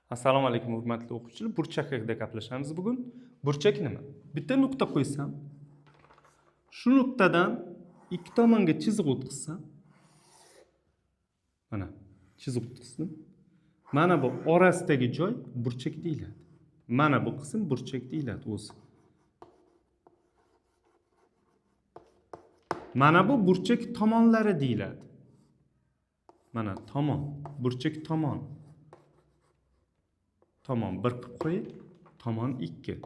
Assalomu alaykum hurmatli o'quvchilar. Burchak haqida gaplashamiz bugun. Burchak nima? Bitta nuqta qo'ysam, shu nuqtadan ikki tomonga chiziq o'tkazsam, mana chiziq o'tkazdim. Mana bu orasidagi joy burchak deyiladi. Mana bu qism burchak deyiladi o'zi. Mana bu burchak tomonlari deyiladi. Mana tomon, burchak tomon. Tomon 1 qilib qo'ying, tomon 2.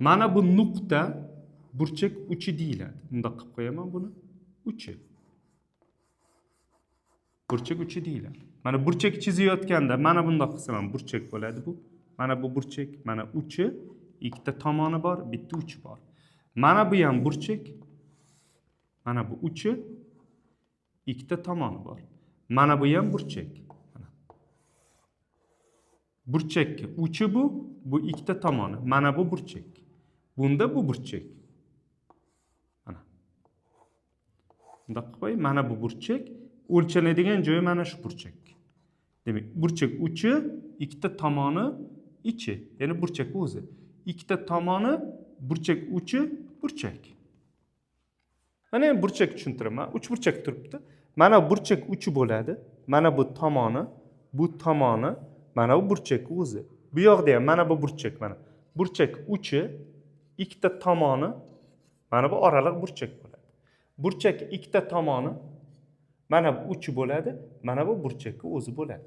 Mana bu nuqta burchak uchi deyiladi. Bunda qilib qo'yaman buni. Uchi. Burchak uchi deyiladi. Mana burchak chizayotganda mana bundoq qilsam ham burchak bo'ladi bu. Mana bu burchak, mana uchi, ikkita tomoni bor, bitta uchi bor. Mana bu ham burchak. Mana bu uchi, ikkita tomoni bor. Mana bu ham burchak. Burchakka uchi bu ikkita tomoni. Mana bu burchak. Bunda bu burchak. Mana. Bunda qo'y, mana bu burchak, o'lchanadigan joyi mana shu burchak. Demak, burchak uchi, ikkita tomoni ichi, ya'ni burchak o'zi. Ikkita tomoni burchak uchi, burchak. Mana ham burchak tushuntiraman. 3 burchak turibdi. Mana burchak uchi bo'ladi. Mana bu tomoni, mana bu burchak o'zi. Bu yoqda ham mana bu burchak mana. Burchak uchi, ikkita tomoni, mana bu oraliq burchak bo'ladi. Burchak ikkita tomoni, mana bu uchi bo'ladi, mana bu burchakning o'zi bo'ladi.